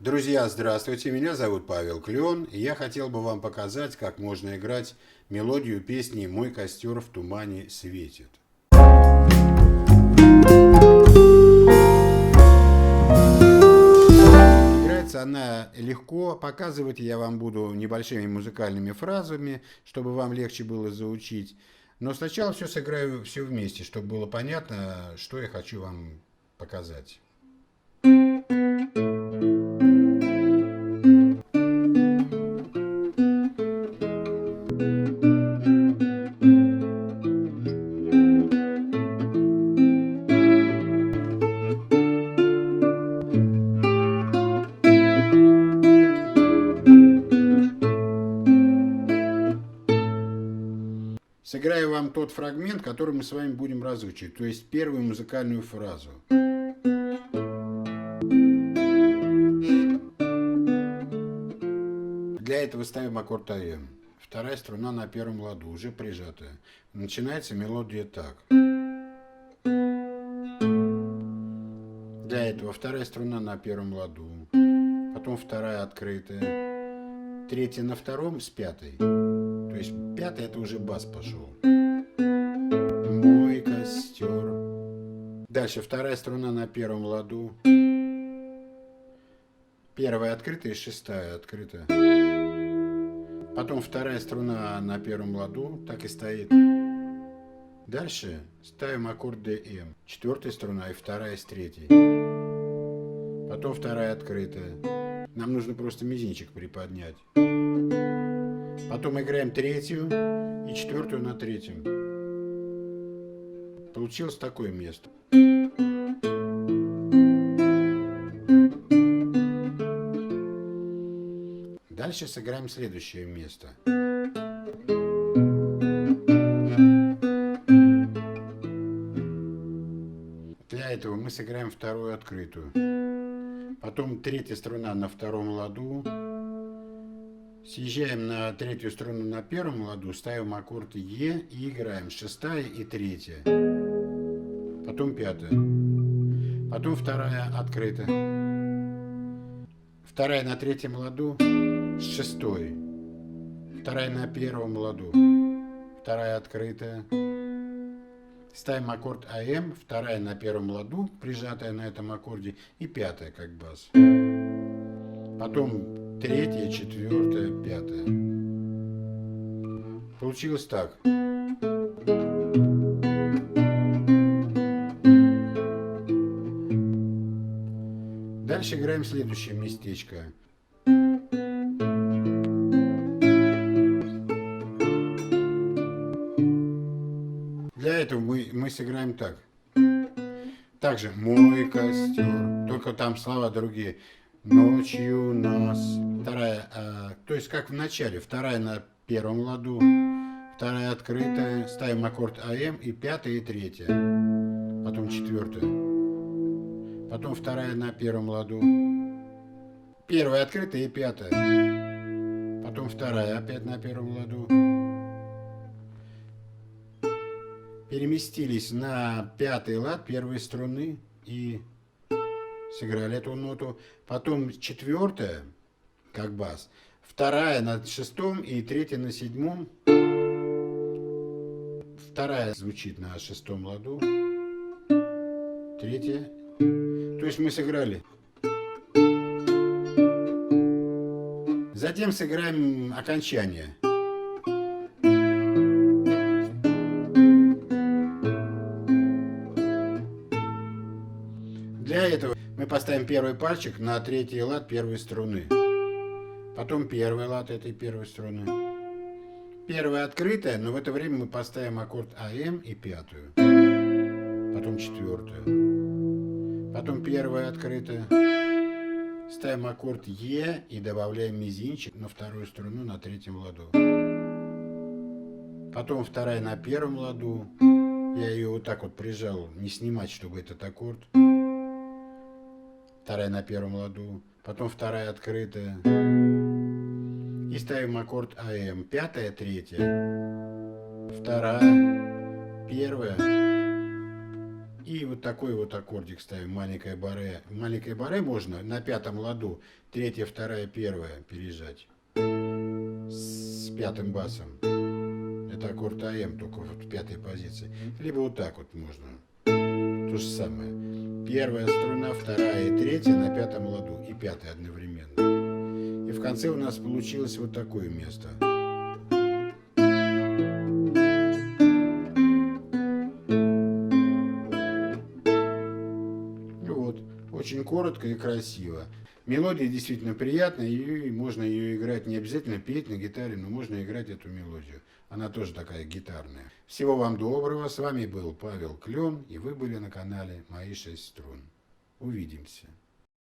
Друзья, здравствуйте, меня зовут Павел Клен, и я хотел бы вам показать, как можно играть мелодию песни «Мой костер в тумане светит». Играется она легко, показывать я вам буду небольшими музыкальными фразами, чтобы вам легче было заучить. Но сначала все сыграю все вместе, чтобы было понятно, что я хочу вам показать. Сыграю вам тот фрагмент, который мы с вами будем разучивать, то есть первую музыкальную фразу. Для этого ставим аккорд АМ. Вторая струна на первом ладу, уже прижатая. Начинается мелодия так. Для этого вторая струна на первом ладу, потом вторая открытая, третья на втором с пятой. То есть пятая это уже бас пошел. Мой костер. Дальше вторая струна на первом ладу. Первая открытая и шестая открытая. Потом вторая струна на первом ладу, так и стоит. Дальше ставим аккорд ДМ. Четвертая струна и вторая с третьей. Потом вторая открытая. Нам нужно просто мизинчик приподнять. Потом играем третью и четвертую на третьем. Получилось такое место. Дальше сыграем следующее место. Для этого мы сыграем вторую открытую. Потом третья струна на втором ладу. Съезжаем на третью струну на первом ладу, ставим аккорд Е и играем шестая и третья. Потом пятая. Потом вторая открытая. Вторая на третьем ладу с шестой. Вторая на первом ладу. Вторая открытая. Ставим аккорд АМ, вторая на первом ладу, прижатая на этом аккорде, и пятая как бас. Потом третья, четвертая, пятая. Получилось так. Дальше играем следующее местечко. Для этого мы сыграем так. Также мой костер, только там слова другие. Ночью нас. Вторая, то есть как в начале. Вторая на первом ладу, вторая открытая, ставим аккорд АМ и пятая и третья. Потом четвертая. Потом вторая на первом ладу. Первая открытая и пятая. Потом вторая опять на первом ладу. Переместились на пятый лад первой струны и сыграли эту ноту. Потом четвертая, как бас. Вторая на шестом и третья на седьмом. Вторая звучит на шестом ладу. Третья. То есть мы сыграли. Затем сыграем окончание. Для этого мы поставим первый пальчик на третий лад первой струны. Потом первый лад этой первой струны. Первая открытая, но в это время мы поставим аккорд АМ и пятую. Потом четвертую. Потом первая открытая. Ставим аккорд Е и добавляем мизинчик на вторую струну на третьем ладу. Потом вторая на первом ладу. Я ее вот так вот прижал, не снимать, чтобы этот аккорд. Вторая на первом ладу. Потом вторая открытая. И ставим аккорд АМ. Пятая, третья. Вторая. Первая. И вот такой вот аккордик ставим, маленькое баре. Маленькое баре можно на пятом ладу, третья, вторая, первая пережать. С пятым басом. Это аккорд АМ, только вот в пятой позиции. Либо вот так вот можно. То же самое. Первая струна, вторая и третья на пятом ладу. И пятая одновременно. И в конце у нас получилось вот такое место. Вот. Очень коротко и красиво. Мелодия действительно приятная, и можно ее играть, не обязательно петь на гитаре, но можно играть эту мелодию. Она тоже такая гитарная. Всего вам доброго. С вами был Павел Клен, и вы были на канале «Мои 6 струн». Увидимся.